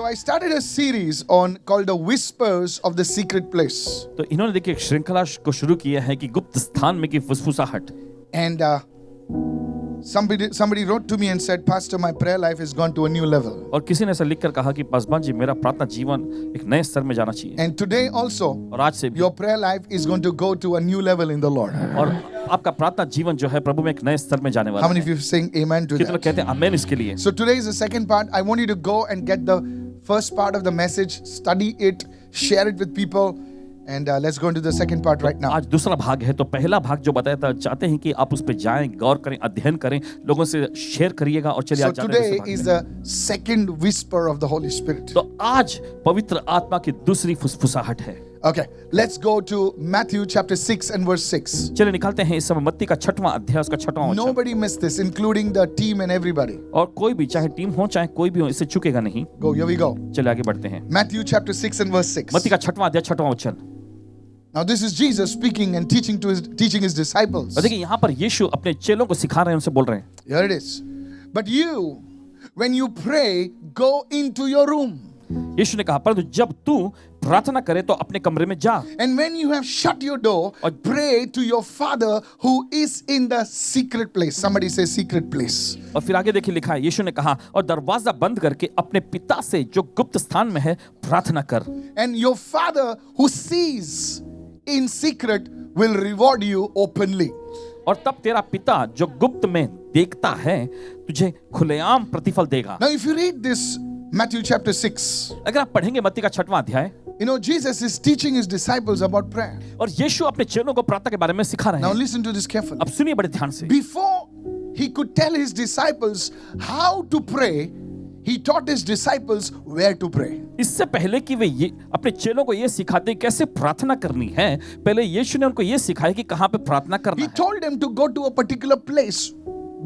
So I started a series on called The Whispers of the Secret Place. तो इन्होंने देखिए एक श्रृंखला को शुरू किया है कि गुप्त स्थान में की फुसफुसाहट. And somebody wrote to me and said, Pastor, my prayer life has gone to a new level. और किसी ने ऐसा लिखकर कहा कि पासवान जी मेरा प्रार्थना जीवन एक नए स्तर में जाना चाहिए. And today also, और आज से भी your prayer life is going to go to a new level in the Lord. और आपका प्रार्थना जीवन जो है प्रभु में एक नए स्तर में जाने वाला How many है. of you saying amen to कितने लोग that? कहते हैं आमेन इसके लिए. So today is the second part. I want you to go and get the first part of the message, study it, share it with people. And let's go into the second part right now. आज दूसरा भाग है. तो पहला भाग जो बताया था चाहते हैं कि आप उस पे जाएं, गौर करें, अध्ययन करें, लोगों से शेयर करिएगा. और चलिए So आज जाते हैं today दूसरे is भाग में. the second whisper of the Holy Spirit. तो आज पवित्र आत्मा की दूसरी फुसफुसाहट है. Okay, let's go to Matthew chapter 6 and verse 6. चलिए निकालते हैं इस समय मत्ती का 6वां अध्याय उसका 6वां वचन. Nobody missed this, including the team and everybody. और कोई भी चाहे टीम हो चाहे कोई भी हो इससे चुकेगा नहीं. Go, here we go. चलिए आगे बढ़ते हैं. Matthew chapter 6 and verse 6. मत्ती का 6वां अध्याय 6वां वचन. Now this is Jesus speaking and teaching his disciples. और देखिए यहाँ पर यीशु अपने चेलों को सिखा रहे हैं, उनसे बोल रहे हैं. Here it is. But you, when you pray, go into your room. यीशु ने कहा परंतु जब तू प्रार्थना करे तो अपने कमरे में जा. And when you have shut your door, pray to your Father who is in the secret place. Somebody say secret place. और फिर आगे देखिए लिखा है यीशु ने कहा और दरवाजा बंद करके अपने पिता से जो गुप्त स्थान में है प्रार्थना कर. And your Father who sees in secret will reward you openly. और तब तेरा पिता जो गुप्त में देखता है तुझे खुलेआम प्रतिफल देगा. Now if you read this Matthew chapter 6, अगर आप पढ़ेंगे मत्ती का 6वां अध्याय, you know Jesus is teaching his disciples about prayer. और यीशु अपने चेलों को प्रार्थना के बारे में सिखा रहे Now हैं. listen to this carefully. अब सुनिए बड़े ध्यान से. Before he could tell his disciples how to pray, he taught his disciples where to pray. इससे पहले कि वे ये अपने चेलों को ये सिखाते कैसे प्रार्थना करनी है, पहले यीशु ने उनको ये सिखाया कि कहाँ पे प्रार्थना करना He है. told them to go to a particular place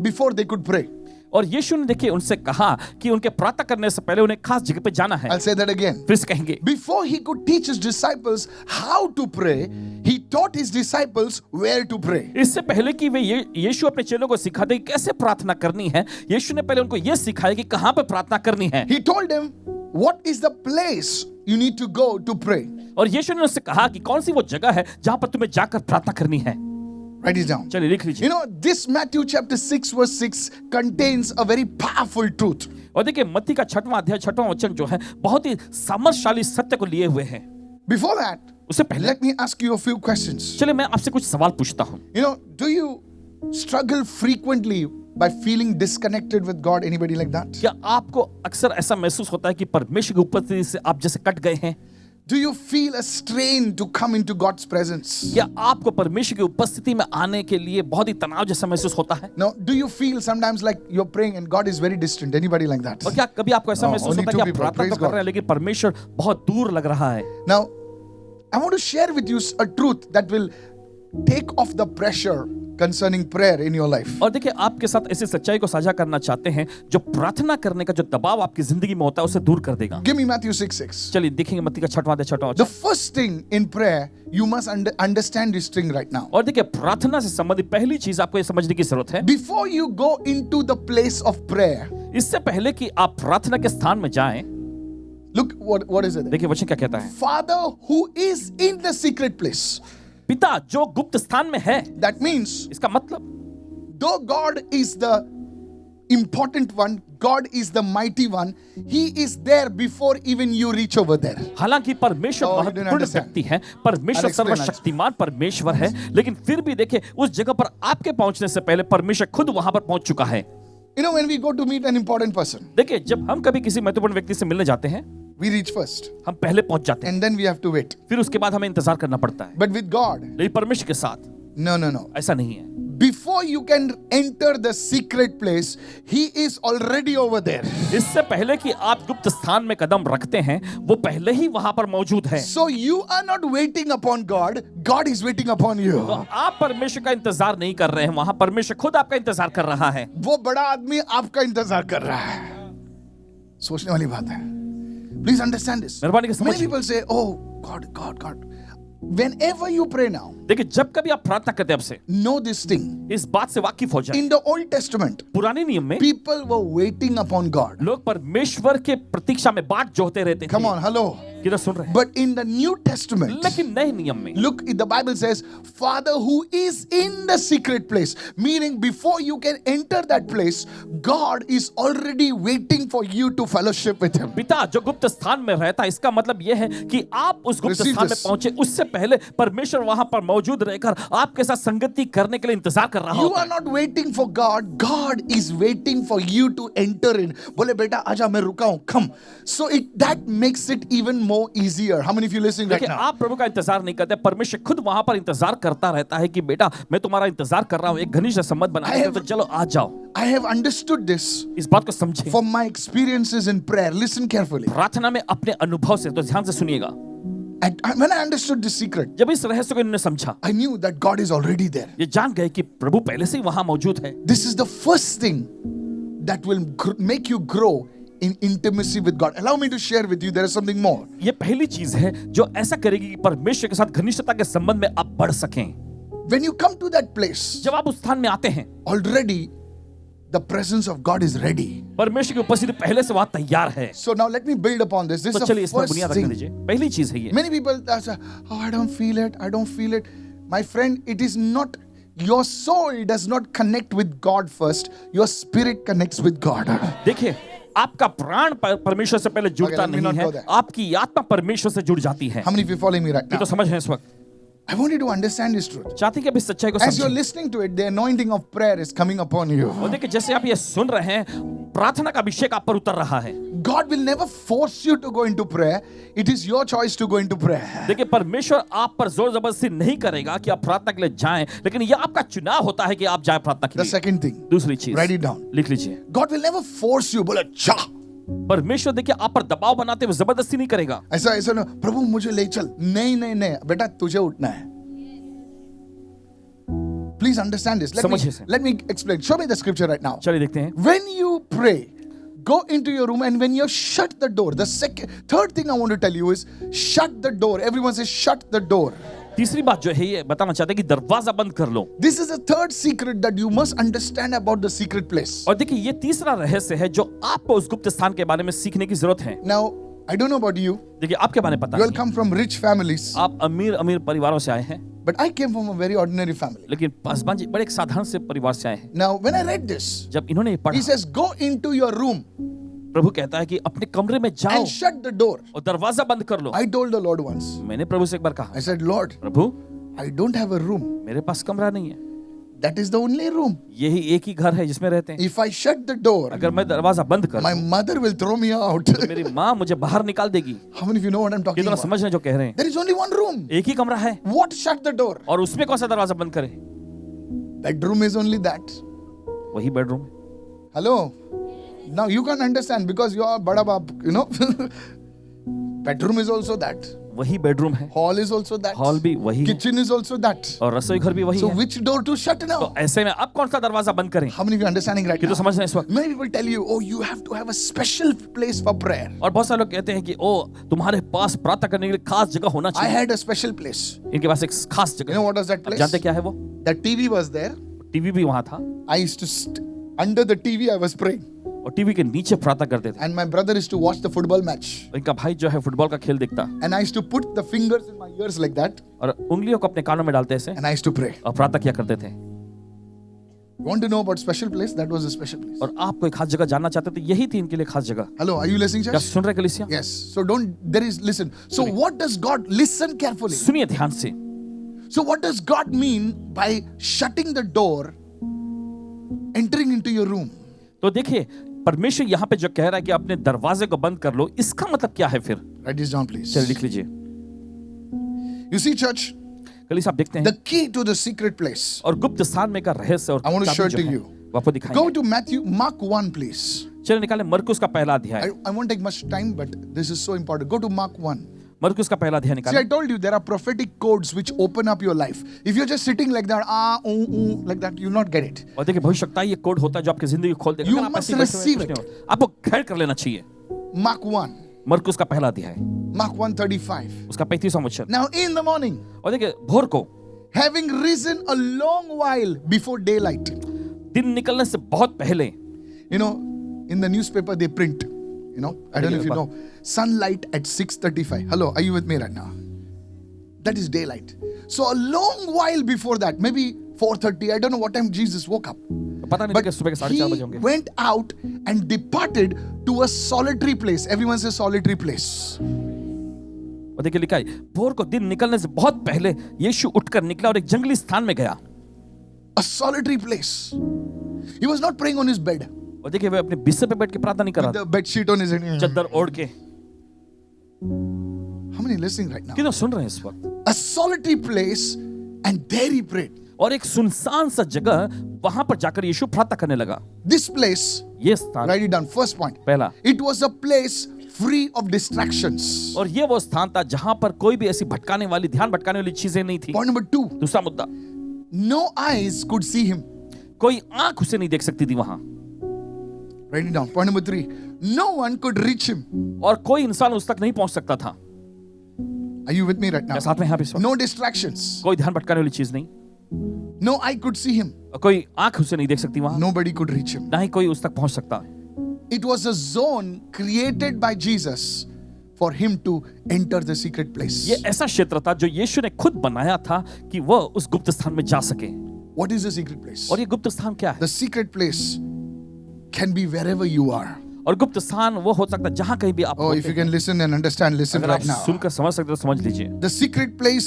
before they could pray. और यीशु ने देखिए उनसे कहा कि उनके प्रार्थना करने से पहले उन्हें खास जगह पे जाना है. I'll say that again. फिर से कहेंगे. Before he could teach his disciples how to pray, he taught his disciples where to pray. इससे पहले कि वे यीशु अपने चेलों को सिखाते कि कैसे प्रार्थना करनी है, यीशु ने पहले उनको ये सिखाया कि कहाँ पे प्रार्थना करनी है. He told them what is the place you need to go to pray. और यीशु ने उससे कहा कि कौन सी वो जगह है जहाँ पर तुम्हें जाकर प्रार्थना करनी है. Write it down. चलिए लिख लीजिए. You know, this Matthew chapter 6 verse 6 contains a very powerful truth. और देखिए मत्ती का 6वां अध्याय 6वां वचन जो है बहुत ही सामर्थ्यशाली सत्य को लिए हुए है. Before that, उससे पहले let me ask you a few questions. चलिए मैं आपसे कुछ सवाल पूछता हूँ. You know, do you struggle frequently by feeling disconnected with God? Anybody like that? क्या आपको अक्सर ऐसा महसूस होता है कि परमेश्वर की उपस्थिति से आप जैसे कट गए हैं? Do you feel a strain to come into God's presence? क्या आपको परमेश्वर की उपस्थिति में आने के लिए बहुत ही तनाव जैसा महसूस होता है? No, do you feel sometimes like you're praying and God is very distant? Anybody like that? और क्या कभी आपको ऐसा No, महसूस only होता है two कि आप people. प्रार्थना तो Praise कर रहे God. हैं लेकिन परमेश्वर बहुत दूर लग रहा है? Now, I want to share with you a truth that will take off the pressure concerning prayer in your life. और देखिए आपके साथ ऐसी सच्चाई को साझा करना चाहते हैं जो प्रार्थना करने का जो दबाव आपकी जिंदगी में होता है उसे दूर कर देगा. Give me Matthew 6:6. चलिए देखेंगे मत्ती का 6वां अध्याय 6वां The वचन. first thing in prayer, you must understand this thing right now. और देखिए प्रार्थना से संबंधित पहली चीज आपको ये समझने की जरूरत है. Before you go into the place of prayer, इससे पहले कि आप प्रार्थना के स्थान में जाएं, look what is it? देखिए वचन क्या कहता है. Father who is in the secret place. पिता जो गुप्त स्थान में है. That means, इसका मतलब though God is the important one, God is the mighty one, He is there before even you reach over there. हालांकि परमेश्वर Oh, you didn't महत्वपूर्ण understand. व्यक्ति है, परमेश्वर I'll explain, सर्वशक्तिमान परमेश्वर है, लेकिन फिर भी देखिए उस जगह पर आपके पहुंचने से पहले परमेश्वर खुद वहां पर पहुंच चुका है. You know, when we go to meet an important person, देखिए जब हम कभी किसी महत्वपूर्ण व्यक्ति से मिलने जाते हैं, we reach first हम पहले पहुंच जाते हैं, and then we have to wait. फिर उसके बाद हमें इंतजार करना पड़ता है. But with God, लेकिन परमेश्वर के साथ no. ऐसा नहीं है. Before you can enter the secret place, He is already over there. इससे पहले कि आप गुप्त स्थान में कदम रखते हैं, वो पहले ही वहां पर मौजूद है. So you are not waiting upon God, God is waiting upon you. तो आप परमेश्वर का इंतजार नहीं कर रहे हैं, वहां परमेश्वर खुद आपका इंतजार कर रहा है. वो बड़ा आदमी आपका इंतजार कर रहा है. सोचने वाली बात है. Please understand this. मेहरबानी के Many समझिए. people say, oh, God. Whenever you pray now, देखिए जब कभी आप प्रार्थना करते हैं आपसे know this thing. इस बात से वाकिफ हो जाए, In the Old Testament, पुराने नियम में people were waiting upon God. लोग परमेश्वर के प्रतीक्षा में बाट जोहते रहते Come थे। on, hello. किधर सुन रहे हैं? But in the New Testament, लेकिन नए नियम में look, the Bible says, Father who is in the secret place. Meaning, before you can enter that place, God is already waiting for you to fellowship with Him. पिता जो गुप्त स्थान में रहता है, इसका मतलब यह है कि आप उस गुप्त Receive स्थान में this. पहुंचे उससे पहले परमेश्वर वहां पर मौजूद रहकर आपके साथ संगति करने के लिए इंतजार कर रहा You होता are है। not waiting for God. God is waiting for you to enter in. बोले बेटा आजा मैं रुका हूं. Come. So that makes it even more easier. How many of you listening right देखिए now? आप प्रभु का इंतजार नहीं करते, परमेश्वर खुद वहां पर इंतजार करता रहता है कि बेटा मैं तुम्हारा इंतजार कर रहा हूं, एक घनिष्ठ संबंध बनाने के लिए, तो चलो आ जाओ। I have understood this इस बात को समझे from my experiences in prayer. Listen carefully. प्रार्थना में अपने अनुभव से, तो ध्यान से सुनिएगा। And when I understood this secret, जब इस रहस्य को इन्होंने समझा, I knew that God is already there. ये जान गए कि प्रभु पहले से ही वहां मौजूद है। This is the first thing that will make you grow in intimacy with God. Allow me to share with you, there is something more. ये पहली चीज है जो ऐसा करेगी कि परमेश्वर के साथ घनिष्ठता के संबंध में आप बढ़ सकें। When you come to that place, जब आप उस स्थान में आते हैं, already the presence of God is ready. परमेश्वर की उपस्थिति पहले से वहां तैयार है। So now let me build upon this. This तो is चलिए the इस पर first बुनियाद रख thing. दीजिए। पहली चीज है ये। Many people say, oh, I don't feel it. I don't feel it. My friend, it is not, your soul does not connect with God first. Your spirit connects with God. देखिए आपका प्राण परमेश्वर से पहले जुड़ता let me not नहीं go है, there. आपकी आत्मा परमेश्वर से जुड़ जाती है। How many of you following me right ये now? तो समझ रहे हैं इस वक्त। I want you to understand this truth. चाहते कि आप इस सच्चाई को As you're समझें। listening to it, the anointing of prayer is coming upon you. और देखिए जैसे आप ये सुन रहे हैं, प्रार्थना का अभिषेक आप पर उतर रहा है। God will never force you to go into prayer. It is your choice to go into prayer. देखिए परमेश्वर आप पर जोर जबरदस्ती नहीं करेगा कि आप प्रार्थना के लिए जाएं, लेकिन यह आपका चुनाव होता है कि आप जाएं प्रार्थना के The लिए। second thing, दूसरी चीज write it down. लिख लीजिए। God will never force you. बोले जा परमेश्वर देखिए आप पर दबाव बनाते हुए जबरदस्ती नहीं करेगा। ऐसा ना प्रभु मुझे ले चल नहीं नहीं नहीं बेटा तुझे उठना है. Please understand this. समझिए इसे। Let me explain. Show me the scripture right now. चलिए देखते हैं। When you pray, go into your room and when you shut the door, third thing I want to tell you is shut the door. Everyone says shut the door. तीसरी बात जो है ये बताना चाहते हैं कि दरवाजा बंद कर लो। This is the third secret that you must understand about the secret place. और देखिए ये तीसरा रहस्य है जो आपको उस गुप्त स्थान के बारे में सीखने की जरूरत है। Now, I don't know about you. देखिए आपके बारे में पता You all नहीं, come from rich families, आप अमीर अमीर परिवारों से आए हैं, but I came from a very ordinary family. लेकिन पासवान जी बड़े एक साधारण से परिवार से आए हैं। Now, when I read this, जब इन्होंने ये पढ़ा, he says, go into your room प्रभु कहता है कि अपने कमरे में जाओ and shut the door. और दरवाजा बंद कर लो। I told the Lord once, मैंने प्रभु से एक बार कहा, I said, Lord, Prabhu I don't have a room. मेरे पास कमरा नहीं है, That is the only room. यही एक ही घर है जिसमें रहते हैं। If I shut the door, अगर मैं दरवाजा बंद कर my दूं, mother will throw me out. तो मेरी माँ मुझे बाहर निकाल देगी। How many of you know what I'm talking कितना about? समझ रहे हैं जो कह रहे हैं? There is only one room. एक ही कमरा है What shut the door? और उसमें कौन सा दरवाजा बंद करे? Bedroom is only that. वही बेडरूम है। Hello? Now you can understand because you are bada baap, you know. Bedroom is also that. वही बेडरूम है, Hall is also that. Hall भी वही है Kitchen is also that. और रसोई घर भी वही So है। which door to shut तो now? ऐसे में अब कौन सा दरवाजा बंद करें? How many of you are understanding right ये तो now? समझ रहे हैं इस वक्त। Many people tell you, oh, you have to have a special place for prayer. और बहुत सारे लोग कहते हैं कि ओ तुम्हारे पास प्रार्थना करने के लिए खास जगह होना I चाहिए। had a special place. इनके पास एक खास You जगह know है। what was that आप place? जानते क्या है वो? That TV was there. TV भी वहां था I used to under the TV I was praying. और टीवी के नीचे प्रार्थना करते थे। And my brother used to watch the football match. और इनका भाई जो है फुटबॉल का खेल देखता And I used to put the fingers in my ears like that. और उंगलियों को अपने कानों में डालते ऐसे And I used to pray. और प्रार्थना किया करते थे। You want to know about special place? That was a special place. और आप कोई खास जगह जानना चाहते थे, यही थी इनके लिए खास जगह। Hello, are you listening, क्या church? सुन रहे कलीसिया? Yes. So listen. So what does God, listen carefully. सुनिए ध्यान से। So what does God mean by shutting the door, entering into your room? तो देखिए परमेश्वर यहाँ पे जो कह रहा है कि अपने दरवाजे को बंद कर लो, इसका मतलब क्या है फिर? Write this down, please. चलिए लिख लीजिए। You see, church, कलीसिया आप देखते हैं the key to the secret place. और गुप्त स्थान में का रहस्य और I want to चाबी show it जो to है, you. वो आपको दिखाएंगे। Go to Mark 1, please. चलिए निकालें मरकुस का पहला अध्याय। I won't take much time, but this is so important. Go to Mark 1. मरकुस का पहला अध्याय See, I निकालें। told you there are prophetic codes which open up your life. If you're just sitting like that, like that, you'll not get it. और देखिए भविष्यवक्ता ये code होता है जो आपकी जिंदगी को खोल देगा। You अगर आप must ऐसे बैठे हुए receive कुछ नहीं it. हो, आपको खैर कर लेना चाहिए। Mark 1. मरकुस का पहला अध्याय Mark 1:35. उसका 35वां वचन। Now in the morning, और देखिए भोर को having risen a long while before daylight. दिन निकलने से बहुत पहले, You know, in the newspaper they print, you know, I don't know if you know, sunlight at 6:35. Hello, are you with me right now? That is daylight. So a long while before that, maybe 4:30, I don't know what time Jesus woke up. पता नहीं But कि सुबह के 4:30 बजे he होंगे। went out and departed to a solitary place. Everyone says solitary place. और देखिए लिखा है भोर को दिन निकलने से बहुत पहले यीशु उठकर निकला और एक जंगली स्थान में गया। A solitary place. He was not praying on his bed और देखिए वह अपने बिस्तर पे बैठ के प्रार्थना नहीं कर with रहा the bed sheet on his head. था, चद्दर ओढ़ के। How many listening right now? कितने सुन रहे हैं इस वक्त? A solitary place, and there he prayed. और एक सुनसान सा जगह वहां पर जाकर यीशु प्रार्थना करने लगा। This place, ये स्थान write it down. First point. पहला, It was a place free of distractions. और ये वो स्थान था जहां पर कोई भी ऐसी भटकाने वाली, ध्यान भटकाने वाली चीजें नहीं थी। Point number 2. दूसरा मुद्दा, No eyes could see him. कोई आंख उसे नहीं देख सकती थी वहां, Write it down. Point number 3. No one could reach him. और कोई इंसान उस तक नहीं पहुंच सकता था। Are you with me right now? क्या साथ में यहाँ पे इस वक्त? No distractions. कोई ध्यान भटकाने वाली चीज नहीं, No eye could see him. और कोई आंख उसे नहीं देख सकती वहां, Nobody could reach him. ना ही कोई उस तक पहुंच सकता। It was a zone created by Jesus for him to enter the secret place. ये ऐसा क्षेत्र था जो यीशु ने खुद बनाया था कि वह उस गुप्त स्थान में जा सके। What is the secret place? और ये गुप्त स्थान क्या है? The secret place can be wherever you are. और गुप्त स्थान वो हो सकता है जहां कहीं भी आप Oh, if you can listen and understand, listen अगर आप right now. सुनकर समझ सकते हो तो समझ लीजिए। The secret place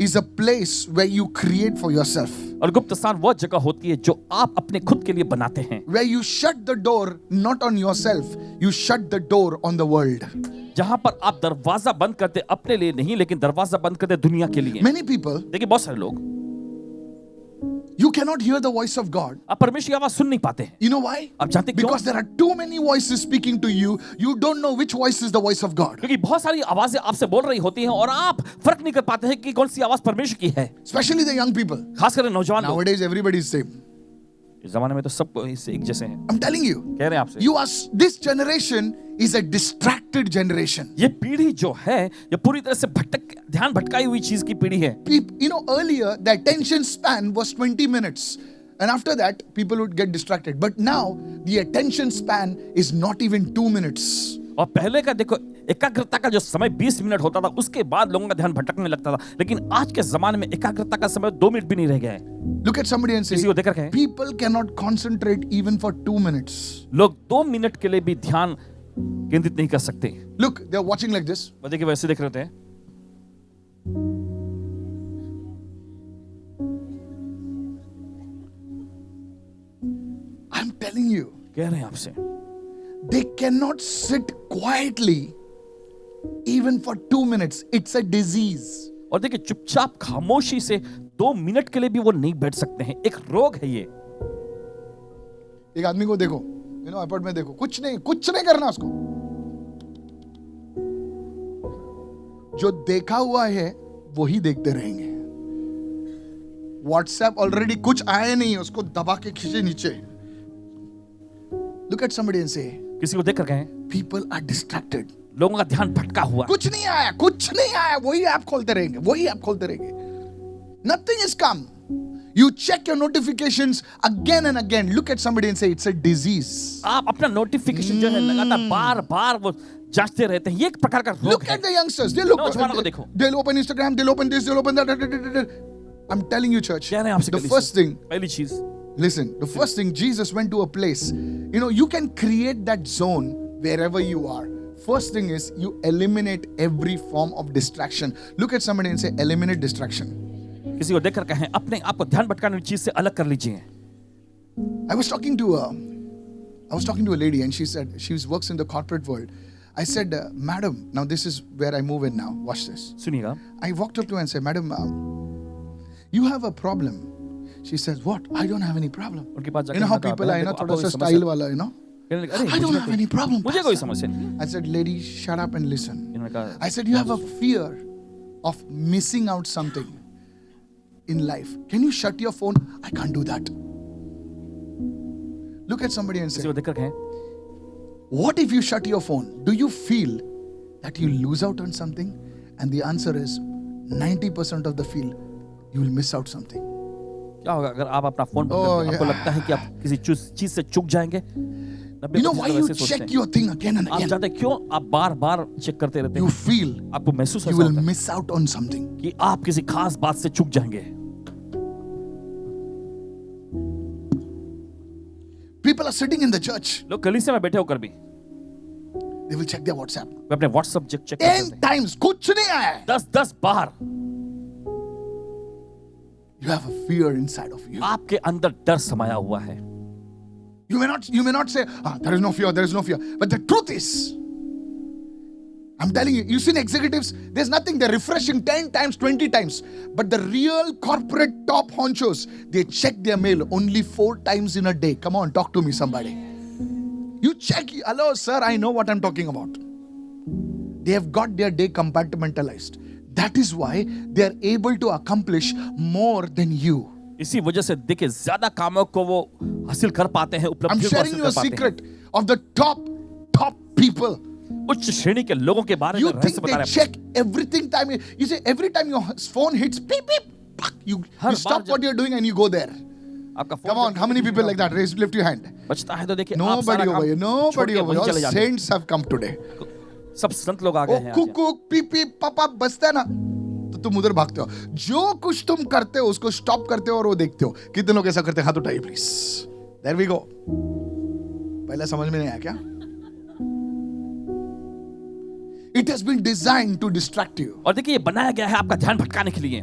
is a place where you create for yourself. और गुप्त स्थान वो जगह होती है जो आप अपने खुद के लिए बनाते हैं, Where you shut the door not on yourself, you shut the door on the world. जहां पर आप दरवाजा बंद करते अपने लिए नहीं, लेकिन दरवाजा बंद करते दुनिया के लिए। Many people, देखिए बहुत सारे लोग you cannot hear the voice of God. आप परमेश्वर की आवाज सुन नहीं पाते हैं। You know why? आप जानते क्यों? Because there are too many voices speaking to you. You don't know which voice is the voice of God. क्योंकि बहुत सारी आवाजें आपसे बोल रही होती हैं और आप फर्क नहीं कर पाते हैं कि कौन सी आवाज परमेश्वर की है। Especially the young people. खासकर नौजवान लोग। Nowadays, everybody is same. इस जमाने में तो सब इससे एक जैसे हैं। I'm telling you. कह रहे हैं आपसे, You are, this generation is a distracted generation. ये पीढ़ी जो है ये पूरी तरह से ध्यान भटकाई हुई चीज की पीढ़ी है। You know, earlier the attention span was 20 minutes. And after that, people would get distracted. But now, the attention span is not even 2 minutes. और पहले का देखो एकाग्रता का जो समय 20 मिनट होता था, उसके बाद लोगों का ध्यान भटकने लगता था। लेकिन आज के जमाने में एकाग्रता का समय 2 मिनट भी नहीं रह गया है। Look at somebody and say, किसी को देखकर कहें, people cannot concentrate even for 2 minutes. लोग 2 मिनट के लिए भी ध्यान केंद्रित नहीं कर सकते। Look, they're watching like this. वो देखिए वैसे देख रहे थे। I'm telling you, कह रहे हैं आपसे, they cannot sit quietly even for 2 minutes. It's a disease. और देखिए चुपचाप खामोशी से 2 मिनट के लिए भी वो नहीं बैठ सकते हैं। एक रोग है ये। एक आदमी को देखो, you know, अपार्ट में देखो, कुछ नहीं करना उसको। जो देखा हुआ है वही देखते रहेंगे। व्हाट्सएप ऑलरेडी कुछ आया नहीं है, उसको दबा के खींचे नीचे। Look at somebody and say, किसी को देखकर कहें, people are distracted. लोगों का ध्यान भटका हुआ। कुछ नहीं आया, वही ऐप खोलते रहेंगे। Nothing is come. You check your notifications again and again. Look at somebody and say, it's a disease. आप अपना नोटिफिकेशन जो है लगातार बार-बार वो जांचते रहते हैं। ये एक प्रकार का रोग Look है। at the youngsters. नौजवानों को देखो। They'll open Instagram, they'll open this, they'll open that. I'm telling you, church. कह रहे हैं आपसे The कल first thing, पहली चीज, listen, the first thing, Jesus went to a place. You know, you can create that zone wherever you are. First thing is, you eliminate every form of distraction. Look at somebody and say, eliminate distraction. किसी को देखकर कहें अपने आप को ध्यान भटकाने वाली चीज से अलग कर लीजिए। I was talking to a lady and she said, she works in the corporate world. I said, madam, now this is where I move in now. Watch this. सुनिएगा, I walked up to her and said, madam, you have a problem. She says, what? I don't have any problem. उनके पास जाकर You know how मैंने कहा, people are, you know, देखो, थोड़ा आपको सा कोई समस्या- style वाला, you know? कहने लगे, अरे I don't have any problem. मुझे कोई समस्या नहीं। I said, lady, shut up and listen. इन्होंने कहा, I said, you have a fear of missing out something in life. Can you shut your phone? I can't do that. Look at somebody and किसी say, को देखकर कहें, what if you shut your phone? Do you feel that you lose out on something? And the answer is 90% of the field, you will miss out something. क्या होगा अगर आप अपना phone बंद कर दें? आपको लगता है कि आप किसी चीज से चूक जाएंगे? You know why you check your thing again and आप again? जानते हैं क्यों आप बार-बार चेक करते रहते You हैं? feel आपको महसूस you ऐसा will होता है miss out on something. कि आप किसी खास बात से चूक जाएंगे। People are sitting in the church. लोग कलीसिया में बैठे होकर भी They will check their WhatsApp. वे अपने व्हाट्सएप चेक करते 10 हैं। times. कुछ नहीं आया है. 10 बार You have a fear inside of you. आपके अंदर डर समाया हुआ है। You may not say, there is no fear, there is no fear. But the truth is, I'm telling you, you've seen executives, there's nothing, they're refreshing 10 times, 20 times. But the real corporate top honchos, they check their mail only 4 times in a day. Come on, talk to me, somebody. You check, hello, sir, I know what I'm talking about. They have got their day compartmentalized. That is why they are able to accomplish more than you. इसी वजह से देखिए ज्यादा कामों को वो हासिल कर पाते हैं, I'm उपलब्धियों को sharing हासिल you a कर पाते हैं। secret of the top people. उच्च श्रेणी के लोगों के बारे में You रहस्य think बता they रहे हैं। check everything time. You say every time your phone hits beep beep, you her stop bar what you're doing and you go there. आपका phone Come on, how many people like that? Lift your hand. बचता है तो देखिए आप Nobody सारा over काम here. छोड़ Nobody के over वहीं here. चले All जाते हैं। saints have come today. सब संत लोग आ गए Oh, हैं। cook, cook, beep beep, papa बजता है ना, तो तुम उधर भागते हो। जो कुछ तुम करते हो उसको स्टॉप करते हो और वो देखते हो। कितने लोग ऐसा करते हैं? हाथ उठाइए प्लीज। There we go. पहले समझ में नहीं आया क्या? It has been designed to distract you. और देखिए ये बनाया गया है आपका ध्यान भटकाने के लिए।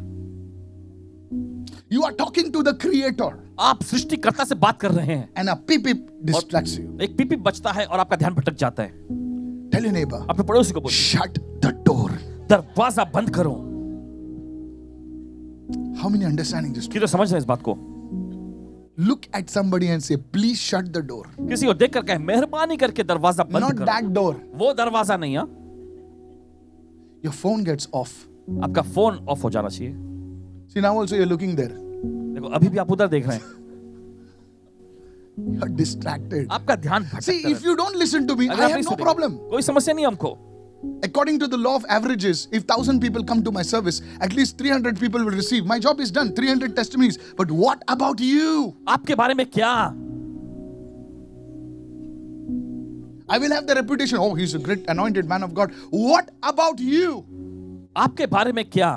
You are talking to the creator आप सृष्टिकर्ता से बात कर रहे हैं and a beep beep distracts you. एक पीपी बचता है और आपका ध्यान भटक जाता है। Tell your neighbor, अपने पड़ोसी को बोलिए shut the door. दरवाजा बंद करो। How many understanding this? कितने समझ रहे हैं इस बात को? Look at somebody and say, please shut the door. किसी को देख कर कहे मेहरबानी करके दरवाजा बंद Not करो। that door. वो दरवाजा नहीं है। Your phone gets off. आपका फोन ऑफ हो जाना चाहिए। See, now also you're looking there. देखो अभी भी आप उधर देख रहे हैं। You're distracted. आपका ध्यान See, भटकता if you don't listen to me, है। अगर I आप have नहीं no सुनेंगे, problem. कोई समस्या नहीं है हमको। According to the law of averages, if 1,000 people come to my service, at least 300 people will receive. My job is done. 300 testimonies. But what about you? आपके बारे में क्या? I will have the reputation. Oh, he's a great anointed man of God. What about you? आपके बारे में क्या?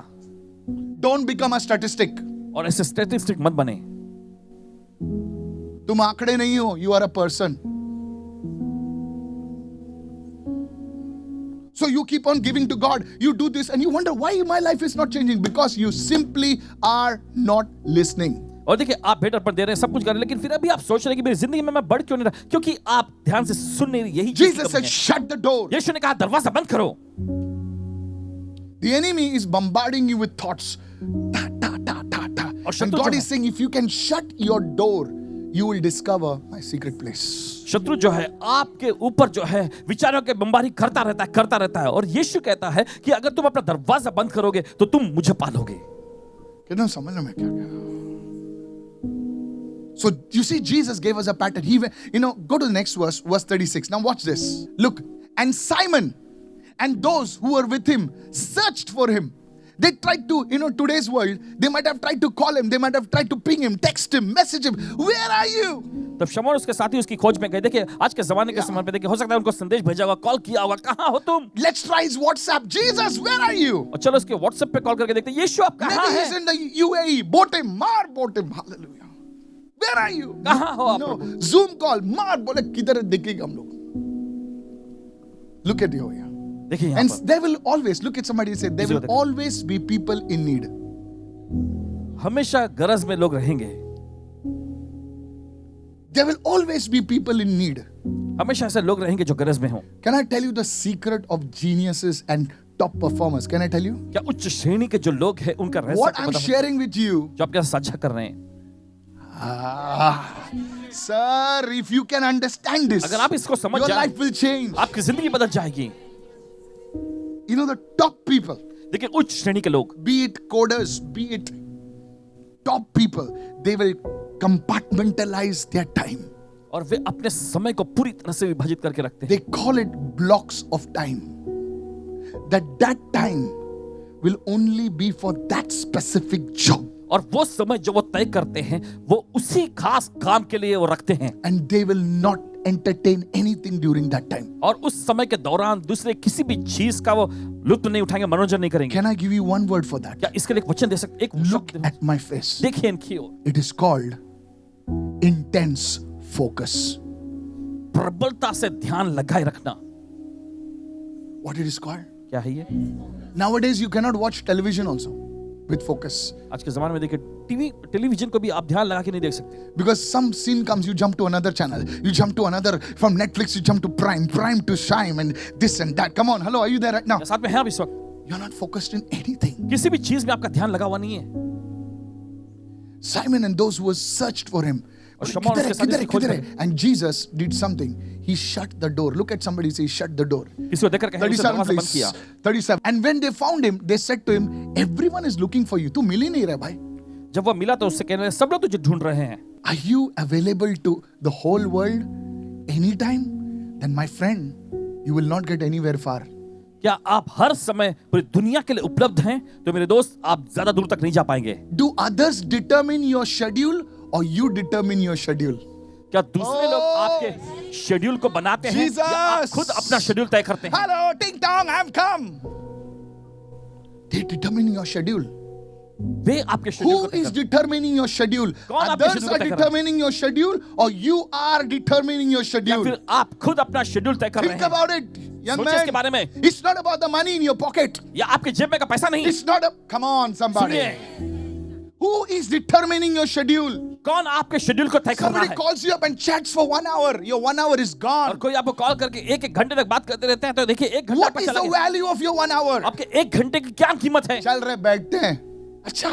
Don't become a statistic. और ऐसे स्टैटिस्टिक मत बने। तुम आंकड़े नहीं हो. You are a person. So you keep on giving to God. You do this and you wonder why my life is not changing. Because you simply are not listening. और देखिए आप भेंट अर्पण दे रहे हैं, सब कुछ कर रहे हैं, लेकिन फिर अभी आप सोच रहे हैं कि मेरी जिंदगी में मैं बढ़ क्यों नहीं रहा? क्योंकि आप ध्यान से सुन नहीं रहे। यही Jesus said, shut the door. यीशु ने कहा दरवाजा बंद करो। The enemy is bombarding you with thoughts. Ta, ta, ta, ta, ta. And शत्रु God जो is saying, if you can shut your door, you will discover my secret place. शत्रु जो है आपके ऊपर जो है विचारों के बमबारी करता रहता है और यीशु कहता है कि अगर तुम अपना दरवाजा बंद करोगे तो तुम मुझे पालोगे। कितना समझ में क्या क्या? So you see, Jesus gave us a pattern. He went, go to the next verse, verse 36. Now watch this. Look, and Simon and those who were with him searched for him. They tried to, today's world, they might have tried to call him, they might have tried to ping him, text him, message him. Where are you? तब शमौन उसके साथी उसकी खोज में गए। देखिए आज के जमाने के समय पे देखिए हो सकता है उनको संदेश भेजा होगा, कॉल किया होगा, कहाँ हो तुम? Let's try his WhatsApp. Jesus, where are you? और चलो उसके व्हाट्सएप पे कॉल करके देखते हैं यीशु आप कहाँ Maybe हैं? he's in the UAE. Boat him, maar boat him. Hallelujah. Where are you? कहाँ हो आप? No, Zoom call, maar बोले किधर दिखेगा हम लोग? Look at you here. देखिए यहाँ And पर there will always, look at somebody and say, there किसी को will देखो। always be people in need. हमेशा गरज में लोग रहेंगे। There will always be people in need. हमेशा ऐसे लोग रहेंगे जो गरज में हो। Can I tell you the secret of geniuses and top performers? Can I tell you? क्या उच्च श्रेणी के जो लोग हैं उनका रहस्य What आपको I'm पता है? sharing with you. जो आपके साथ साझा कर रहे हैं। Sir, if you can understand this, अगर आप इसको समझ your जाएं, life will change. आपकी जिंदगी बदल जाएगी। The top people, देखिए उच्च श्रेणी के लोग, be it coders, be it top people, they will compartmentalize their time. और वे अपने समय को पूरी तरह से विभाजित करके रखते हैं। They call it blocks of time. that time will only be for that specific job. और वो समय जो वो तय करते हैं वो उसी खास काम के लिए वो रखते हैं, And they will not entertain anything during that time. और उस समय के दौरान दूसरे किसी भी चीज का वो लुत्फ नहीं उठाएंगे, मनोरंजन नहीं करेंगे। Can I give you one word for that? क्या इसके लिए एक वचन दे सकते? एक Look शब्द at my face. देखिए इनकी ओर, It is called intense focus. प्रबलता से ध्यान लगाए रखना। What it is called? क्या है ये? Nowadays you cannot watch television also with focus. आज के जमाने में देखिए टेलीविजन को भी आप ध्यान लगा के नहीं देख सकते, Because some scene comes, you jump to another channel. You jump to another, from Netflix you jump to Prime to Shine and this and that. Come on, hello, are you there right now? या साथ में हैं आप इस वक्त, You're not focused in anything. किसी भी चीज में आपका ध्यान लगा हुआ नहीं है। Simon and those who were searched for him. और शमौन उसके साथ इसकी खोज करें। And Jesus did something. He shut the door. Look at somebody, say, shut the door. किसी को देखकर कहें उसने 37 दरवाजा बंद किया। please. 37. And when they found him, they said to him, everyone is looking for you. तू मिल ही नहीं रहा भाई. जब वो मिला तो उससे कहने लगे, सब लोग तुझे ढूंढ रहे हैं। Are you available to the whole world anytime? Then my friend, you will not get anywhere far. क्या आप हर समय पूरी दुनिया के लिए उपलब्ध हैं? तो मेरे दोस्त, आप ज्यादा दूर तक नहीं जा पाएंगे। Do others determine your schedule or you determine your schedule? क्या दूसरे लोग आपके शेड्यूल को बनाते हैं या आप खुद अपना शेड्यूल तय करते हैं? Hello, Ting Tong, I've come. They determine your schedule. वे आपके शेड्यूल Who को तय is करते हैं। determining your schedule? कौन आपके Others schedule are को तय कर रहा है? determining your schedule or you are determining your या schedule? फिर आप खुद अपना शेड्यूल तय कर रहे Think हैं? about it, young सोचिए इसके बारे man. में। It's not about the money in your pocket. या आपके जेब में का पैसा नहीं। It's not a. Come on, somebody. सुनिए, Who is determining your schedule? कौन आपके शेड्यूल को तय कर रहा Somebody है? calls you up and chats for 1 hour. Your 1 hour is और gone. कोई आपको कॉल करके एक एक घंटे तक बात करते रहते हैं, तो देखिए एक घंटा What आपका is चला the गया। value of your 1 hour? आपके एक घंटे की क्या कीमत है? चल रहे बैठते हैं. अच्छा,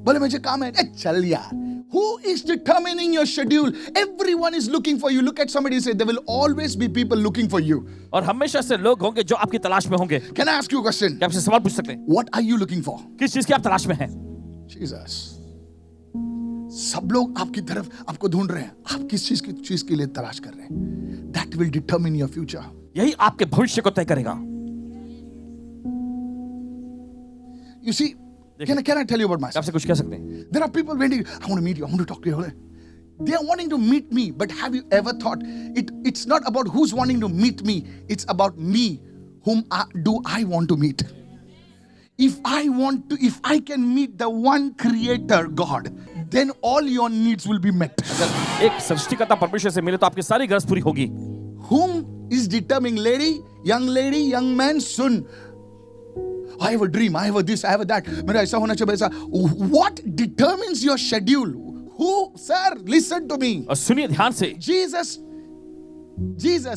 बोले मुझे काम है. चल यार. Who is determining your schedule? Everyone is looking for you. Look at somebody and say, there will always be people looking for you. और हमेशा से लोग होंगे जो आपकी तलाश में होंगे। Can I ask you a question? क्या आपसे सवाल पूछ सकते हैं? What are you looking for? किस चीज की आप तलाश में हैं? Jesus. सब लोग आपकी तरफ आपको ढूंढ रहे हैं. आप किस चीज के लिए तलाश कर रहे हैं? That will determine your future. यही आपके भविष्य को तय करेगा। You see, can I tell you about myself? आपसे कुछ कह सकते हैं? There are people waiting. I want to meet you. I want to talk to you. They are wanting to meet me, but have you ever thought it's not about who's wanting to meet me? It's about me. Whom do I want to meet? If I can meet the one creator, God, then all your needs will be met. अगर एक सृष्टिकर्ता परमेश्वर से मिले तो आपकी सारी गरज पूरी होगी। Whom is determining? Lady, young man, soon. I have a dream, I have a this, I have a that. मेरा ऐसा होना चाहिए ऐसा. What determines your schedule? Who, sir, listen to me. और सुनिए ध्यान से, Jesus,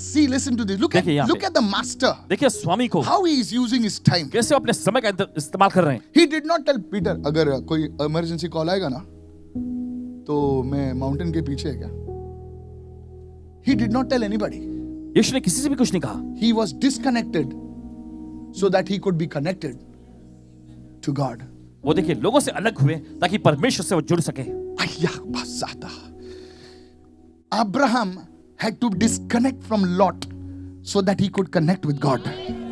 see, listen to this. Look देखिए at the master. देखिए स्वामी को How he is using his time. कैसे वो अपने समय का इस्तेमाल कर रहे हैं। He did not tell Peter, अगर कोई emergency call आएगा ना, तो मैं mountain के पीछे है क्या? He did not tell anybody. यीशु ने किसी से भी कुछ नहीं कहा। He was disconnected so that he could be connected to God. वो देखिए लोगों से अलग हुए ताकि परमेश्वर से वो जुड़ सके। Abraham had to disconnect from Lot so that he could connect with God.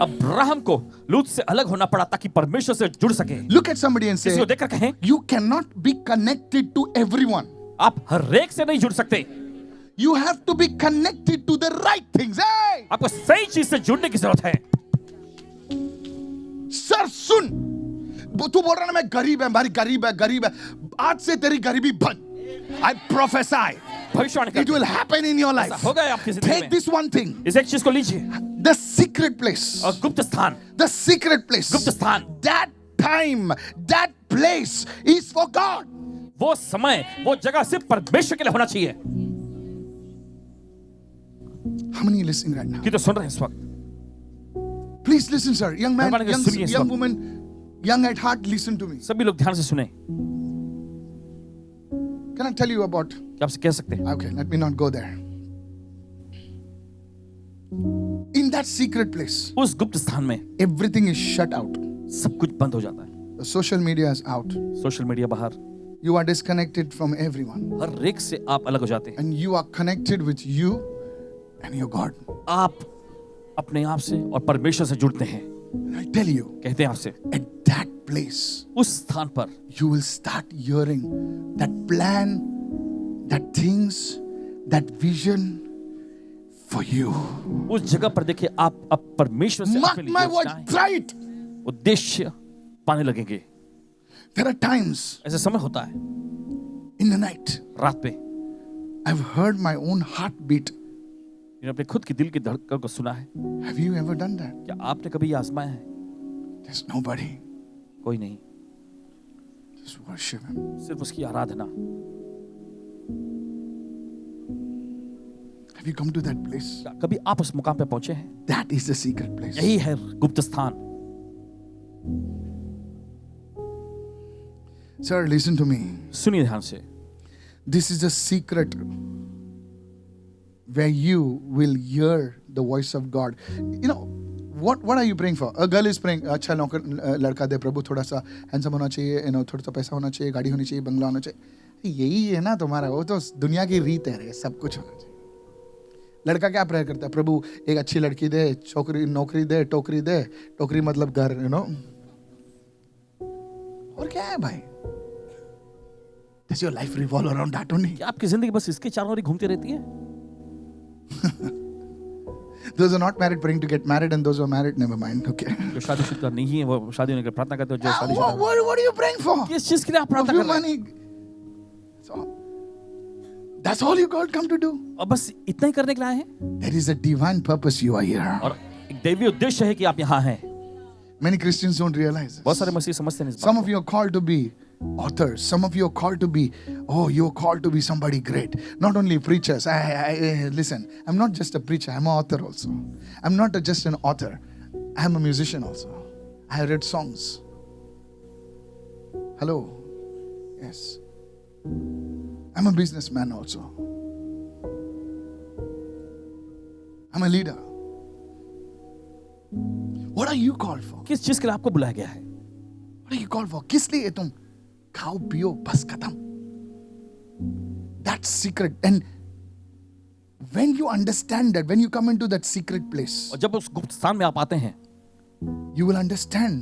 Abraham को लूत से अलग होना पड़ा ताकि परमेश्वर से जुड़ सके। Look at somebody and किसी say, को देखकर कहें, you cannot be connected to everyone. आप हर एक से नहीं जुड़ सकते। You have to be connected to the right things. Hey! आपको सही चीज से जुड़ने की जरूरत है। सर सुन, तू बोल रहा ना मैं गरीब है, हमारी गरीब है, आज से तेरी गरीबी बंद. I prophesy. भविष्यवाणी It will happen in your life. होगा आपकी जिंदगी Take में। this one thing. इस एक चीज को लीजिए। The secret place. और गुप्त स्थान, The secret place. गुप्त स्थान, That time, that place is for God. वो समय, वो जगह सिर्फ परमेश्वर के लिए होना चाहिए। How many are listening right now? कि तो सुन रहे हैं इस वक्त। Please listen, sir. Young man, मेहरबानी करके सुनिए इस young वक्त। woman, young at heart, listen to me. सभी लोग ध्यान से सुने। Can I tell you about? क्या आपसे कह सकते हैं? Okay, let me not go there. In that secret place, उस गुप्त स्थान में everything is shut out. सब कुछ बंद हो जाता है। The social media is out. Social media बाहर, You are disconnected from everyone. हर एक से आप अलग हो जाते हैं। And you are connected with you and your God. आप अपने आप से और परमेश्वर से जुड़ते हैं, And I tell you, कहते हैं आपसे, at that place, उस स्थान पर you will start hearing that plan, that things, that vision for you. उस जगह पर देखिए आप अब परमेश्वर से Mark अपने लिए my words, योजनाएं, try it. उद्देश्य पाने लगेंगे। There are times ऐसा समय होता है in the night, रात पे I've heard my own heartbeat. मैंने अपने खुद की दिल की धड़कन को सुना है। Have you ever done that? क्या आपने कभी ये आजमाया है? There's nobody. कोई नहीं, Just worship Him. सिर्फ उसकी आराधना। Have you come to that place? क्या कभी आप उस मुकाम पे पहुंचे हैं? That is the secret place. यही है गुप्त स्थान। Sir, listen to me. सुनिए ध्यान से, This is the secret where you will hear the voice of God. You know, what are you praying for? A girl is praying, अच्छा नौकर लड़का दे प्रभु, थोड़ा सा हैंडसम होना चाहिए, you know, थोड़ा सा पैसा होना चाहिए, गाड़ी होनी चाहिए, बंगला होना चाहिए। यही है ना तुम्हारा, वो तो दुनिया की रीत है रे, सब कुछ होना चाहिए। लड़का क्या प्रेयर करता है? प्रभु एक अच्छी लड़की दे, छोकरी नौकरी दे, टोकरी दे, टोकरी मतलब घर, यू नो। और क्या है भाई? Does your life revolve around that only? क्या आपकी जिंदगी बस इसके चारों ओर ही घूमती रहती है? Those who are not married praying to get married, and those who are married, never mind. Okay. जो शादीशुदा नहीं है वो शादी होने की प्रार्थना करते हो, जो शादीशुदा What are you praying for? किस चीज के लिए आप A प्रार्थना few कर रहे हैं? money. So, that's all you God come to do. और बस इतना ही करने के लिए आए हैं? There is a divine purpose you are here. और एक दैवीय उद्देश्य है कि आप यहाँ हैं। Many Christians don't realize this. बहुत सारे मसीह समझते नहीं इस Some बात of you are called to be authors. Some of you are called to be, you're called to be somebody great. Not only preachers. Listen, I'm not just a preacher. I'm an author also. I'm not just an author. I'm a musician also. I read songs. Hello. Yes. I'm a businessman also. I'm a leader. What are you called for? को। किस चीज के लिए आपको बुलाया गया है? What are you called for? किस लिए तुम खाओ पियो बस खत्म? That's secret. And when you understand that, when you come into that secret place, और जब उस गुप्त स्थान में आप आते हैं, you will understand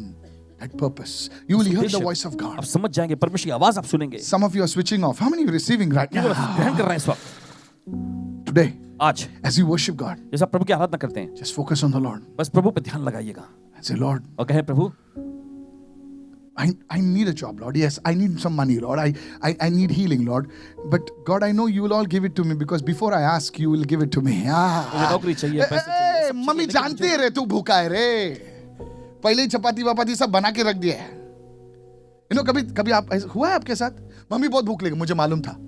that purpose. You will hear the voice of आप God. समझ जाएंगे, परमेश्वर की आवाज आप सुनेंगे। Some of you are switching off. How many are receiving right केवल now? ग्रहण कर रहे हैं इस वक्त। Today, आज as you worship God, जैसे आप प्रभु की आराधना करते हैं, just focus on the Lord बस प्रभु पे ध्यान लगाइएगा and say, Lord, और कहें, प्रभु I need a job, Lord. Yes, I need some money, Lord. I need healing, Lord. But God, I know you will all give it to me because before I ask, you will give it to me. मुझे नौकरी चाहिए, पैसे चाहिए, सब चाहिए, mummy लेकिन जानते मुझे- रे तू भूखा है रे, पहले ही चपाती वपाती सब बना के रख दिया है। कभी आप हुआ है आपके साथ? मम्मी बहुत भूख लगी, मुझे मालूम था।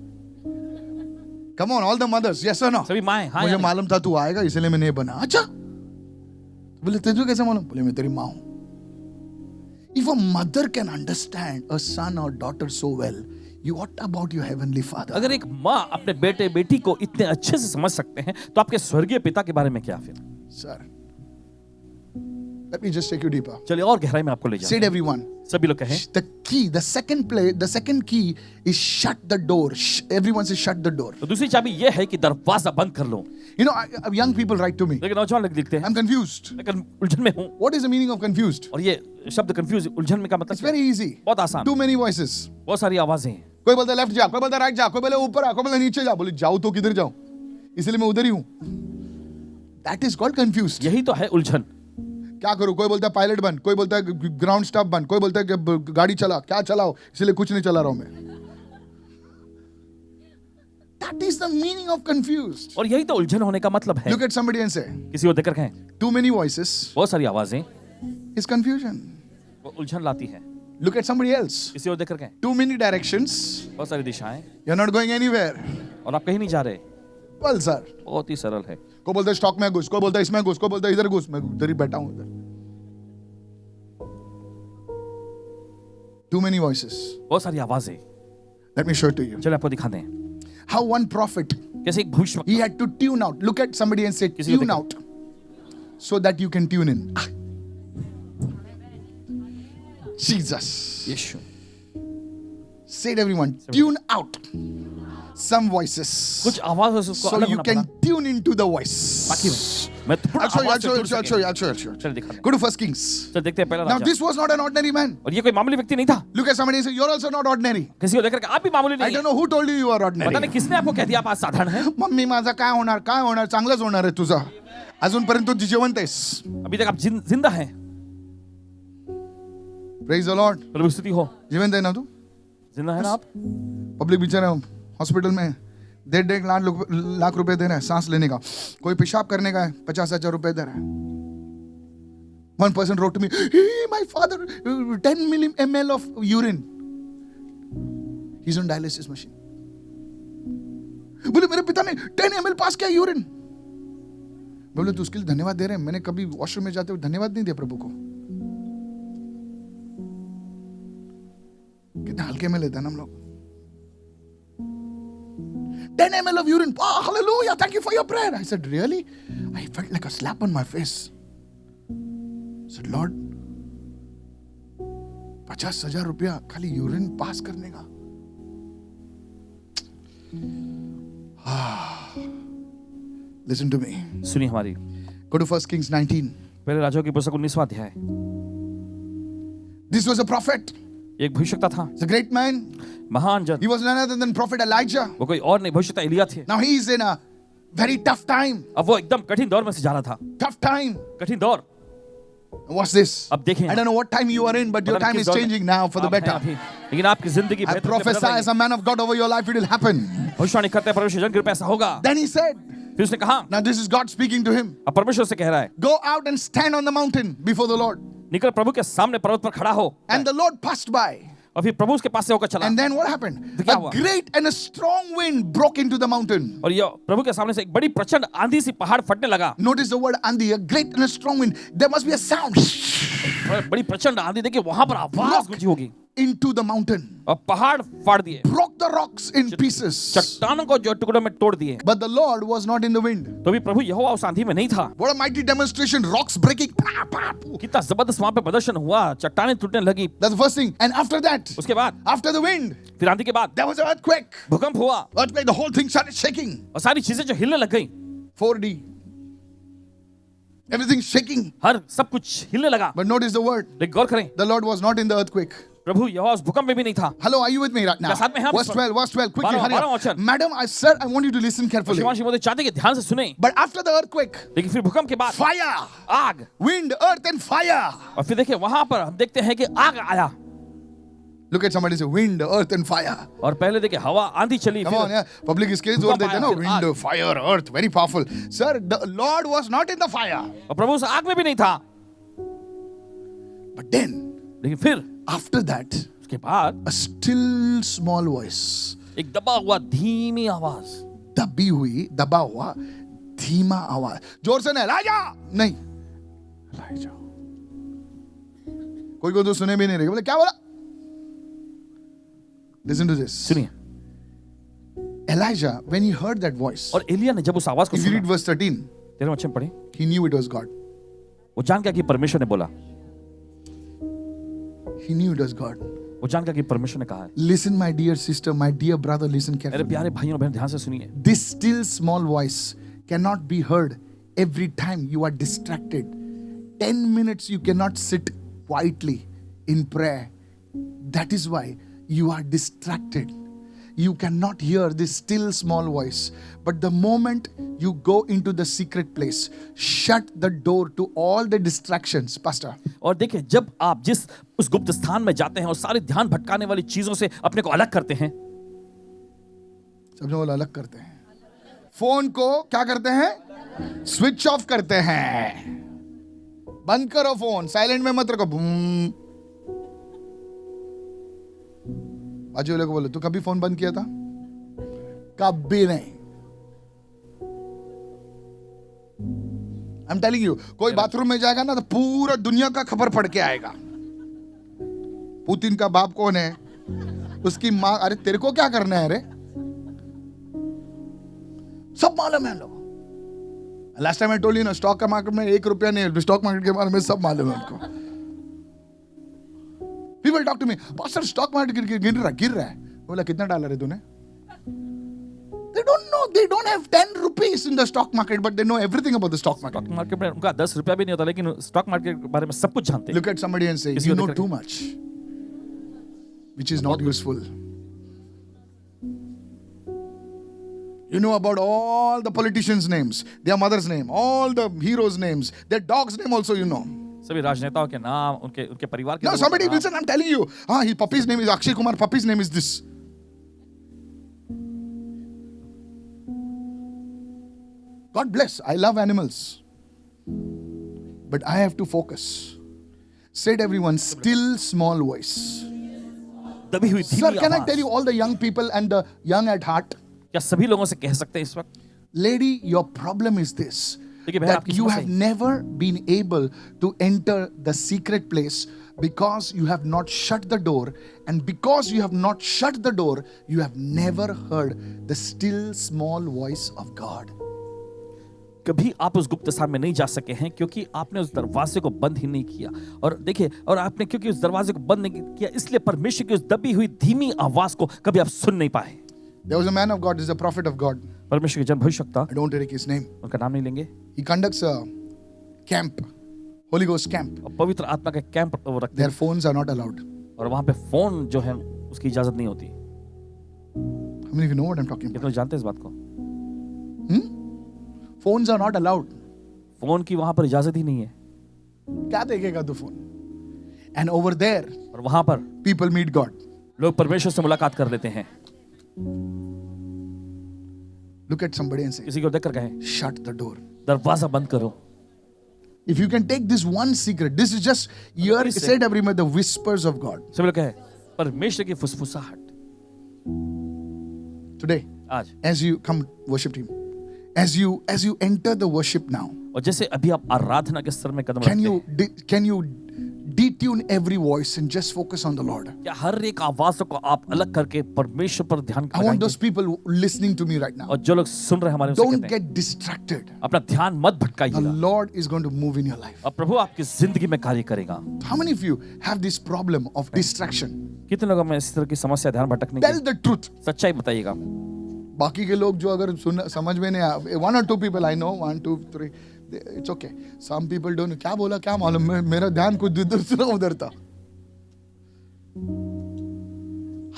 Come on, all the mothers, yes or no? सभी माएं, हाँ मुझे या नहीं? मालूम था तू आएगा इसलिए मैं नहीं बना। अच्छा, बोले तुझे कैसे मालूम? बोले मैं तेरी माँ हूं। If a mother can understand a son or daughter so well, you what about your heavenly Father? अगर एक माँ अपने बेटे बेटी को इतने अच्छे से समझ सकते हैं, तो आपके स्वर्गीय पिता के बारे में क्या फिर? Sir, let me just take you deeper. चलिए और गहराई में आपको ले Say जाएं। it, everyone. सभी लोग कहें, The key, the second key is shut the door. Everyone says shut the door. तो दूसरी चाबी ये है कि दरवाजा बंद कर लो। You know, young people write to me. लेकिन नौजवान लोग लिखते हैं, I'm confused. लेकिन उलझन में हूँ। What is the meaning of confused? और ये शब्द कंफ्यूज, उलझन में का मतलब It's क्या है? very easy. बहुत आसान। Too many voices. बहुत सारी आवाजें हैं। कोई बोलता है लेफ्ट जा, कोई बोलता है राइट जा, कोई बोले ऊपर आ, कोई बोले नीचे जा। बोले जाओ तो किधर जाऊं? इसलिए मैं उधर ही हूं। That is called confused. यही तो है उलझन। क्या करूं? कोई बोलता है पायलट बन, कोई बोलता है ग्राउंड स्टाफ बन, कोई बोलता है कि गाड़ी चला, क्या चलाओ, इसलिए कुछ नहीं चला रहा हूं मैं। That is the meaning of confused. और यही तो उलझन होने का मतलब है। Look at somebody and say, किसी को देखकर कहें, too many voices बहुत सारी आवाजें is confusion. वो उलझन लाती है। Look at somebody else. किसी को देखकर कहें, Too many directions. बहुत सारी दिशाएं You're not going anywhere. और आप कहीं नहीं जा रहे। Well, sir. बहुत ही सरल है। कोई बोलता है स्टॉक में घुस, कोई बोलता है इसमें घुस, कोई बोलता है इधर घुस, मैं उधर ही बैठा हूं इधर। Too many voices. बहुत सारी आवाजें। Let me show it to you. चलिए आपको दिखा दें, How one prophet, कैसे एक भविष्यवक्ता he had to tune out. Look at somebody and say, किसी को tune देखो। out. So that you can tune in. Jesus. Yeshu. Say it, everyone. Tune out. some voices. कुछ आवाज है उसको So अलग you होना can पड़ा tune into the voice. ताकि मैं थोड़ा I'll show you, आवाज I'll से show you, जुड़ I'll सके। show you, I'll show you, I'll show you. चल दिखा Go to First Kings. चल देखते हैं पहला Now Raja. this was not an ordinary man. और ये कोई मामूली व्यक्ति नहीं था। Look at somebody and say, you're also not ordinary. किसी को देखकर आप भी मामूली I नहीं don't है। know who told you you are पता ordinary. नहीं किसने आपको कह दिया आप आज साधारण है। मम्मी माझा काय होणार चांगलंच होणार आहे तुझं अजूनपर्यंत तू जिवंत आहेस. अभी तक आप जिंदा हैं। Praise the Lord. प्रभु की स्तुति हो। जिवंत आहे ना तू. जिंदा है ना आप? पब्लिक बेचारा हॉस्पिटल में 1.5 लाख रुपए दे रहा है सांस लेने का. कोई पेशाब करने का है 50,000 रुपए दे रहा है. One person wrote to me, hey, my father 10 ml of urine. He's on dialysis machine. बोले मेरे पिता ने 10 ml पास किया यूरिन. बोले तू उसके लिए धन्यवाद दे रहे हैं. मैंने कभी वॉशरूम में जाते हुए धन्यवाद नहीं दिया प्रभु को. कितना हल्के में लेते हैं ना हम लोग. 10 ml of urine. Oh, hallelujah. Thank you for your prayer. I said, really? I felt like a slap on my face. I said, Lord, 50,000 रुपया खाली यूरिन पास करने का. Listen to me. सुनिए हमारी। Go to 1 Kings 19. पहले राजाओं की पुस्तक 19वां अध्याय। This was a prophet. एक भविष्यवक्ता था, He's a great man. महान जन। He was none other than prophet Elijah. वो कोई और नहीं, भविष्यवक्ता एलिया थे। Now he is in a very tough time. अब वो एकदम कठिन दौर में से जा रहा था। Tough time. कठिन दौर। What's this? अब देखें। I don't know what time you are in, but your पता नहीं time किस is दौर में changing now for the आप हैं better. अभी। लेकिन आपकी जिंदगी I बेहतर prophesy as a man of God over your life, it will happen. भविष्यवाणी करते हैं परमेश्वर जन कृपा ऐसा होगा। Then he said, फिर उसने कहा, now this is God speaking to him. अब परमेश्वर से कह रहा है, Go out and stand on the mountain before the Lord. निकल प्रभु के सामने पर्वत पर खड़ा हो। And the Lord passed by. और फिर प्रभु उसके पास से होकर चला। And then what happened? तो क्या A हुआ? great and a strong wind broke into the mountain. और ये प्रभु के सामने से एक बड़ी प्रचंड आंधी सी पहाड़ फटने लगा। Notice the word andi, a great and a strong wind. There must be a sound बड़ी प्रचंड आंधी, देखिए वहां पर आवाज गूंजी होगी। into the mountain. और पहाड़ फाड़ दिए, Broke the rocks in pieces. चट्टानों को जो टुकड़ों में तोड़ दिए। But the Lord was not in the wind. तो भी प्रभु यहोवा उस आंधी में नहीं था। What a mighty demonstration. Rocks breaking. Pa, pa, poo. कितना जबरदस्त वहां पे प्रदर्शन हुआ, चट्टानें टूटने लगी। That's the first thing. And after that, उसके बाद, after the wind, फिर आंधी के बाद there was an earthquake. भूकंप हुआ Earthquake, the whole thing started shaking. और सारी चीजें जो हिलने लग गई, 4D. Everything shaking. हर सब कुछ हिलने लगा। But notice the word. लेकिन गौर करें, The Lord was not in the earthquake. प्रभु यहोवा उस भूकंप में भी नहीं था। Hello, are you with me right now? क्या साथ में हैं आप Verse इस 12, verse 12. Quickly, hurry बारहवां up. वचन। Madam, sir, I want you to listen carefully. Shivanshi Modi चाहते कि ध्यान से सुने। But after the earthquake, लेकिन फिर भूकंप के बाद fire, आग, wind, earth, and fire. और फिर देखिए वहां पर हम देखते हैं कि आग आया। Look at somebody say, wind, earth, and fire. और पहले देखिए हवा आंधी चली, Come on, फिर yeah. Public इसके जोर भूकंप देते हैं ना. आया, फिर Wind, fire, earth, very powerful. Sir, the Lord was not in the fire. और प्रभु उस आग में भी नहीं था। But then, लेकिन फिर after that, उसके बाद a still small voice. एक दबा हुआ धीमी आवाज, दबा हुआ धीमा आवाज. जोर से नहीं, Elijah! नहीं. Elijah. कोई को तो सुने भी नहीं रहे. बोले क्या बोला? Listen to this. सुनिए। Elijah, when he heard that voice, और एलिया ने जब उस आवाज को if you सुना, read verse 13, 13वें वचन पढ़े, he knew it was God. वो जान गया कि परमेश्वर ने बोला, He knew it was God. वो जान गया कि परमेश्वर ने कहा है। Listen, my dear sister, my dear brother, listen मेरे carefully. प्यारे भाइयों और बहन ध्यान से सुनिए। This still small voice cannot be heard every time you are distracted. 10 minutes you cannot sit quietly in prayer. That is why you are distracted. You cannot hear this still small voice. But the moment you go into the secret place, shut the door to all the distractions, Pastor. और देखिए जब आप जिस उस गुप्त स्थान में जाते हैं और सारे ध्यान भटकाने वाली चीजों से अपने को अलग करते हैं, सबने बोला अलग करते हैं. फोन को क्या करते हैं? स्विच ऑफ करते हैं. बंद करो फोन, साइलेंट में मत रखो. बाजू वाले को बोलो, तू कभी फोन बंद किया था? कभी नहीं. आई एम टेलिंग यू, कोई बाथरूम में जाएगा ना तो पूरा दुनिया का खबर पढ़ के आएगा. पुतिन का बाप कौन है, उसकी माँ, अरे तेरे को क्या करना है रे, सब मालूम है लोगों. Last time I told you ना, स्टॉक मार्केट में 1 रुपया नहीं, स्टॉक मार्केट के बारे में सब मालूम है उनको. People talk to me, Pastor, stock market गिर रहा है. बोला कितना डालर है तूने? they don't have 10 rupees in the stock market, but they know everything about the stock market. Stock market में उनका 10 रुपया भी नहीं होता, लेकिन स्टॉक मार्केट के बारे में सब कुछ जानते हैं. Look at somebody and say, किसी you को know देख too much, which is not useful. You know about all the politicians' names, their mother's name, all the heroes' names, their dog's name also you know. सभी राजनेताओं के नाम, उनके परिवार के No, लोगों के somebody नाम. will say, I'm telling you, his puppy's name is Akshay Kumar, puppy's name is this. God bless, I love animals. But I have to focus. Said everyone, still small voice. दबी हुई Sir, धीमी can I आवाज. tell you all the young people and the young at heart? क्या सभी लोगों से कह सकते हैं इस वक्त? Lady, your problem is this. देखिए बहन, That आपकी you समस्या have है. never been able to enter the secret place because you have not shut the door. And because you have not shut the door, you have never heard the still small voice of God. कभी आप उस गुप्त स्थान में नहीं जा सके हैं क्योंकि आपने उस दरवाजे को बंद ही नहीं किया. और देखिए, और आपने क्योंकि उस दरवाजे को बंद नहीं किया, इसलिए परमेश्वर की उस दबी हुई धीमी आवाज को कभी आप सुन नहीं पाए. There was a man of God, he's a prophet of God. परमेश्वर के जन भविष्यवक्ता, I don't take his name. उनका नाम नहीं लेंगे. He conducts a camp, Holy Ghost camp. और पवित्र आत्मा का कैंप वो रखते Their हैं phones are not allowed. और वहां पे फोन जो है उसकी इजाजत नहीं होती. How many of you know what I'm talking about? कितने जानते हैं इस बात को? Phones are not allowed. Phone की वहां पर इजाजत ही नहीं है. क्या देखेगा तू phone? And over there, और वहां पर people meet God. लोग परमेश्वर से मुलाकात कर लेते हैं. Look at somebody and say, किसी को देखकर कहें, shut the door. दरवाजा बंद करो. If you can take this one secret, this is just, here it said everywhere, the whispers of God. सभी लोग कहें, परमेश्वर की फुसफुसाहट. Today, आज as you come worship team, as you enter the worship now, और जैसे अभी आप आराधना के स्तर में कदम can रखते हैं, can you detune every voice and just focus on the Lord? क्या हर एक आवाज को आप अलग करके परमेश्वर पर ध्यान I want लगाएंगे? those people listening to me right now. और जो लोग सुन रहे हैं हमारे, उनसे Don't कहते हैं, get distracted. अपना ध्यान मत The भटकाइएगा. Lord is going to move in your life. और प्रभु आपकी जिंदगी में कार्य करेगा. How many of you have this problem of distraction? कितने लोगों में इस तरह की समस्या ध्यान भटकने की? Tell the truth. सच्चाई बताइएगा. बाकी के लोग जो अगर समझ में नहीं आया, 1 or 2 people I know, 1, 2, 3, it's okay. Some people don't know. क्या बोला क्या मालूम, मेरा ध्यान कुछ इधर से उधर था.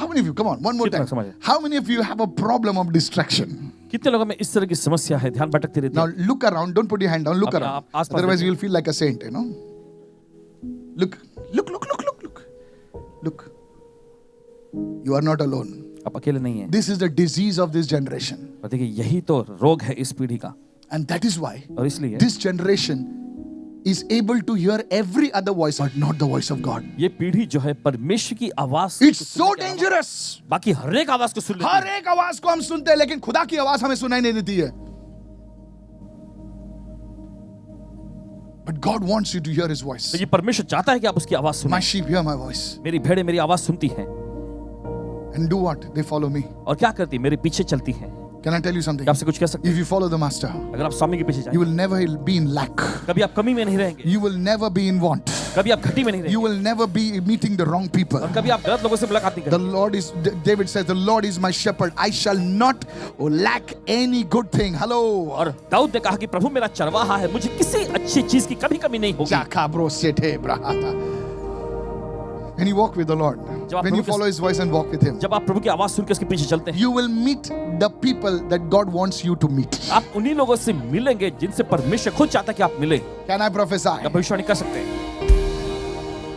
How many of you, come on, one more कितना time. समझे? How many of you have a problem of distraction? कितने लोगों में इस तरह की समस्या है, ध्यान भटकती रहती Now है? look around, don't put your hand down, look अब around. आप आसपास Otherwise देखिए. you'll feel like a saint, you know. Look. You are not alone. आप अकेले नहीं हैं. This is the disease of this generation. और देखिए, यही तो रोग है इस पीढ़ी का. And that is why और इसलिए this generation is able to hear every other voice but not the voice of God. ये पीढ़ी जो है परमेश्वर की आवाज It's so dangerous. बाकी हर एक आवाज को सुन लेती हर है. एक आवाज को हम सुनते हैं लेकिन खुदा की आवाज हमें सुनाई नहीं देती है. But God wants you to hear his voice. तो ये परमेश्वर चाहता है कि आप उसकी आवाज My सुने. sheep hear my voice. मेरी भेड़ें मेरी आवाज सुनती हैं. And do what? They follow me. और क्या करती है? मेरे पीछे चलती हैं. Can I tell you something? क्या आपसे कुछ कह सकते If you follow the master, हैं? अगर आप स्वामी के पीछे you जाएंगे, will never be in lack. कभी आप कमी में नहीं रहेंगे. You will never be in want. कभी आप घटी में नहीं You रहेंगे. will never be meeting the wrong people. और कभी आप गलत लोगों से मुलाकात नहीं The करेंगे. Lord is, David says, the Lord is my shepherd. I shall not lack any good thing. Hello. और दाऊद ने कहा कि प्रभु मेरा चरवाहा है, मुझे किसी अच्छी चीज की कभी कमी नहीं होगी. Jaka bro sete brahata. When you walk with the Lord, when you follow his voice and walk with him, जब आप प्रभु की आवाज सुन के उसके पीछे चलते हैं, you will meet the people that God wants you to meet. आप उन्हीं लोगों से मिलेंगे जिनसे परमेश्वर खुद चाहता है कि आप मिले. Can I prophesy? क्या भविष्यवाणी कर सकते हैं?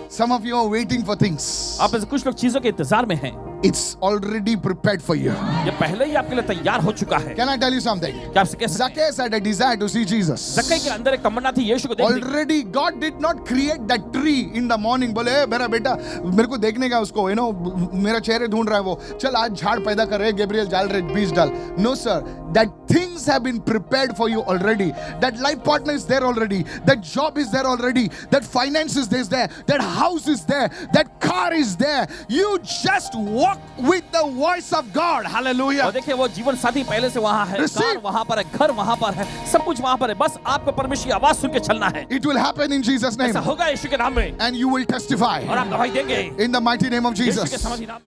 Some of you are waiting for things. आप में से कुछ लोग चीजों के इंतजार में हैं. It's already prepared for you. ये पहले ही आपके लिए तैयार हो चुका है. Can I tell you something? क्या आपसे कह सकते हैं? Zacchaeus had a desire to see Jesus. ज़क्कई के अंदर एक तमन्ना थी यीशु को देखने की. Already God did not create that tree in the morning. बोले मेरा बेटा मेरे को देखने का उसको, you know, मेरा चेहरे ढूंढ रहा है वो, चल आज झाड़ पैदा कर रहे, गेब्रियल डाल रहे, बीज डाल. No sir, that things have been prepared for you already. That life partner is there already. That job is there already. That finance is there. That house is there. That car is there. You just walk with the voice of God. Hallelujah. और देखिए वो जीवन साथी पहले से वहाँ है, car वहाँ पर है, घर वहाँ पर है, सब कुछ वहाँ पर है. बस आपको परमेश्वर की आवाज सुन के चलना है. It will happen in Jesus' name. ऐसा होगा यीशु के नाम में. And you will testify और आप गवाही देंगे in the mighty name of यीशु के Jesus. समझी नाम.